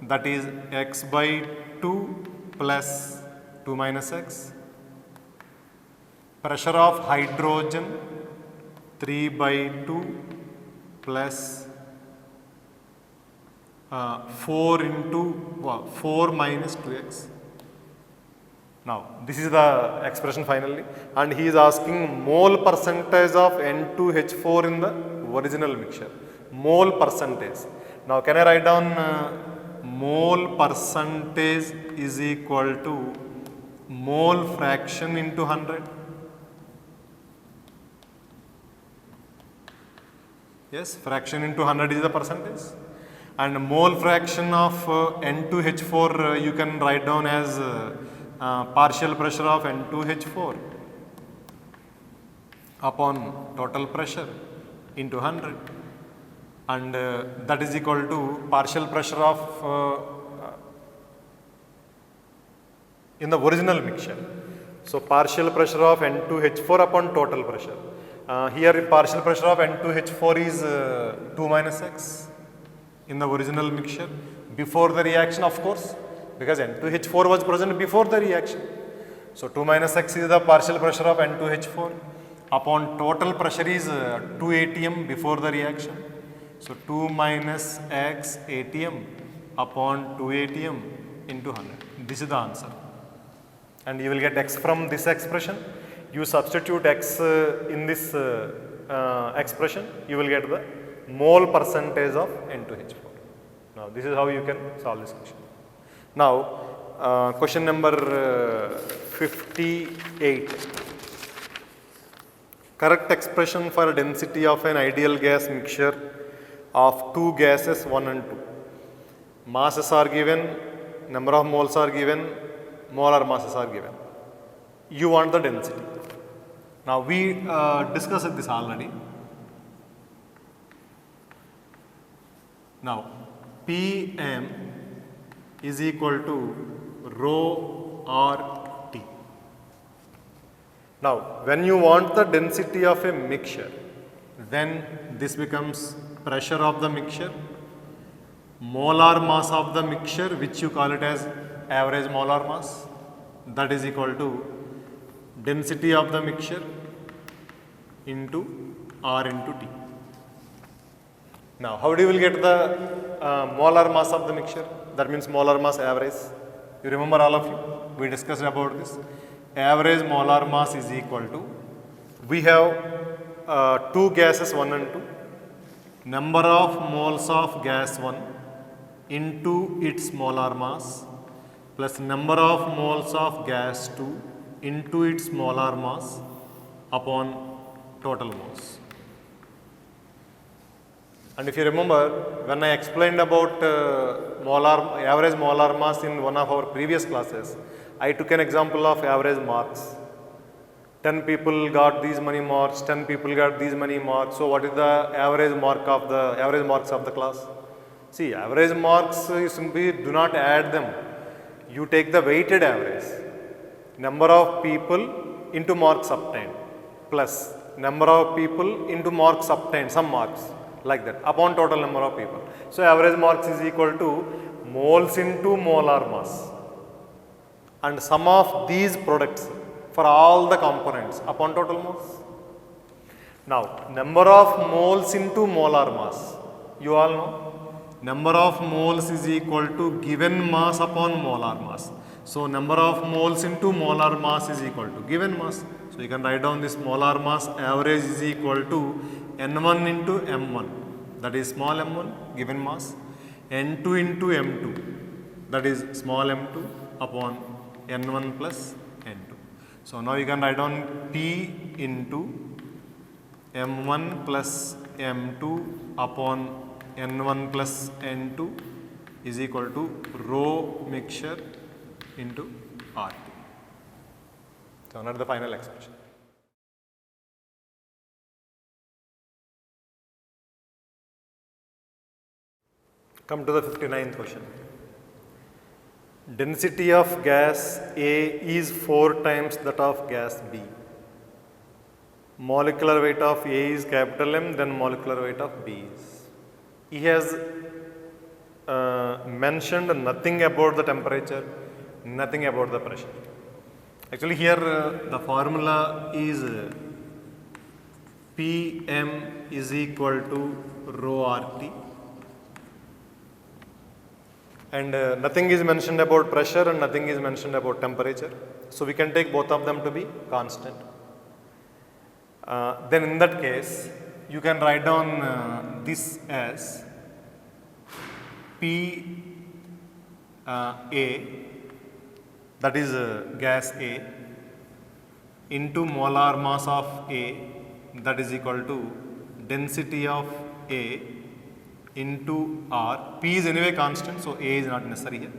that is X by 2 plus 2 minus X. Pressure of hydrogen 3 by 2 plus 4 into 4 minus 2x. Now this is the expression finally, and he is asking mole percentage of N2H4 in the original mixture. Mole percentage. Now can I write down mole percentage is equal to mole fraction into 100? Yes, fraction into 100 is the percentage. And mole fraction of N2H4 you can write down as partial pressure of N2H4 upon total pressure into 100, and that is equal to partial pressure of in the original mixture. So partial pressure of N2H4 upon total pressure. Here partial pressure of N2H4 is 2 minus x in the original mixture before the reaction, of course, because N2H4 was present before the reaction. So 2 minus x is the partial pressure of N2H4 upon total pressure is 2 atm before the reaction. So 2 minus x atm upon 2 atm into 100. This is the answer. And you will get x from this expression. You substitute x in this expression, you will get the mole percentage of N2H4. Now this is how you can solve this question. Now question number 58. Correct expression for density of an ideal gas mixture of two gases 1 and 2. Masses are given, number of moles are given, molar masses are given. You want the density. Now we discussed this already. Now Pm is equal to rho RT. Now when you want the density of a mixture, then this becomes pressure of the mixture, molar mass of the mixture, which you call it as average molar mass, that is equal to density of the mixture into R into T. Now how do you will get the molar mass of the mixture? That means molar mass average. You remember, all of you, we discussed about this. Average molar mass is equal to, we have two gases 1 and 2, number of moles of gas 1 into its molar mass plus number of moles of gas 2 into its molar mass upon total moles. And if you remember, when I explained about average molar mass in one of our previous classes, I took an example of average marks. 10 people got these many marks, 10 people got these many marks. So what is the average marks of the class? See, average marks, you simply do not add them. You take the weighted average, number of people into marks obtained, plus number of people into marks obtained, some marks, like that, upon total number of people. So average marks is equal to moles into molar mass and sum of these products for all the components upon total moles. Now number of moles into molar mass, you all know, number of moles is equal to given mass upon molar mass. So number of moles into molar mass is equal to given mass. So you can write down this molar mass average is equal to N1 into M1, that is small m1 given mass, N2 into M2, that is small m2 upon N1 plus N2. So now you can write down P into M1 plus M2 upon N1 plus N2 is equal to rho mixture into RT. So now the final expression. Come to the 59th question. Density of gas A is 4 times that of gas B. Molecular weight of A is capital M, then molecular weight of B is. He has mentioned nothing about the temperature, nothing about the pressure. Actually here the formula is Pm is equal to rho RT, and nothing is mentioned about pressure and nothing is mentioned about temperature. So we can take both of them to be constant. Then in that case, you can write down this as P A, that is gas A, into molar mass of A, that is equal to density of A into R. P is anyway constant, so A is not necessary here.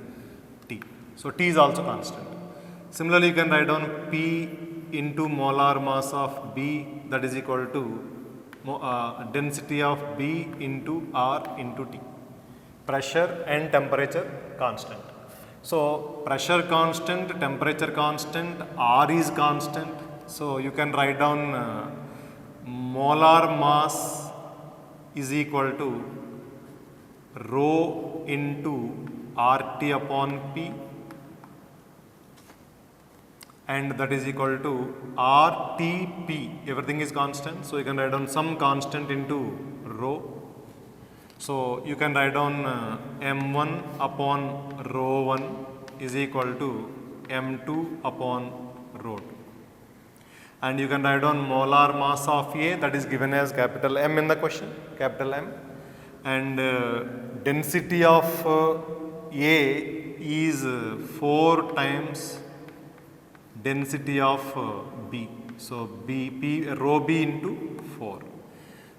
T. So T is also constant. Similarly, you can write down P into molar mass of B, that is equal to density of B into R into T. Pressure and temperature constant. So pressure constant, temperature constant, R is constant. So you can write down molar mass is equal to rho into RT upon P, and that is equal to RTP. Everything is constant, so you can write down some constant into rho. So you can write down M1 upon rho 1 is equal to M2 upon rho 2. And you can write down molar mass of A, that is given as capital M in the question, capital M. And density of A is 4 times density of B. So rho B into 4.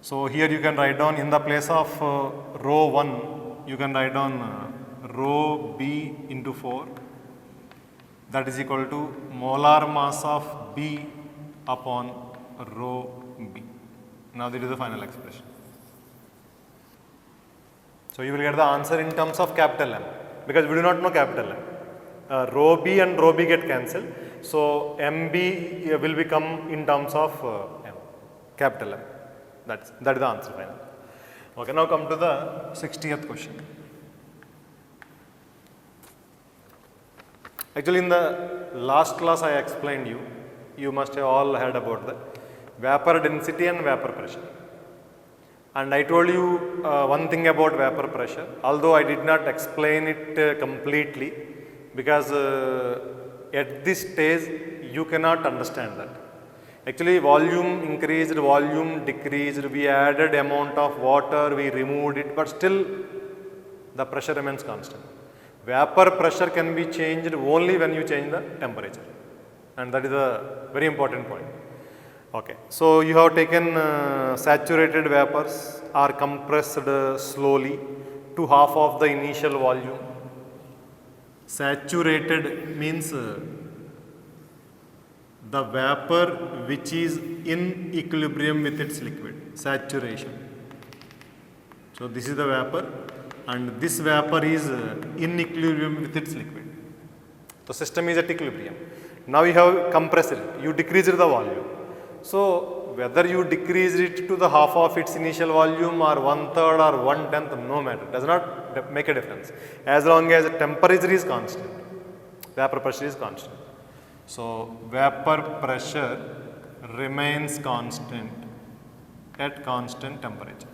So here you can write down in the place of rho 1, you can write down rho B into 4, that is equal to molar mass of B upon rho B. Now this is the final expression. So you will get the answer in terms of capital M, because we do not know capital M. Rho B and rho B get cancelled. So MB will become in terms of M, capital M. That is the answer finally. Okay, now come to the 60th question. Actually, in the last class I explained you must have all heard about the vapor density and vapor pressure. And I told you one thing about vapor pressure, although I did not explain it completely, because at this stage you cannot understand that. Actually, volume increased, volume decreased, we added amount of water, we removed it, but still the pressure remains constant. Vapor pressure can be changed only when you change the temperature, and that is a very important point. Okay, so you have taken saturated vapors are compressed slowly to half of the initial volume. Saturated means the vapor which is in equilibrium with its liquid, saturation. So this is the vapor, and this vapor is in equilibrium with its liquid. The system is at equilibrium. Now you have compressed it, you decreased the volume. So whether you decrease it to the half of its initial volume or 1/3 or 1/10, no matter, does not make a difference, as long as the temperature is constant, vapor pressure is constant. So vapor pressure remains constant at constant temperature.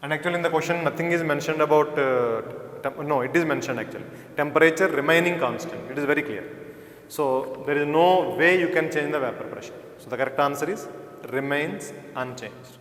And actually in the question nothing is mentioned about, no, it is mentioned actually, temperature remaining constant, it is very clear. So there is no way you can change the vapor pressure. So the correct answer is remains unchanged.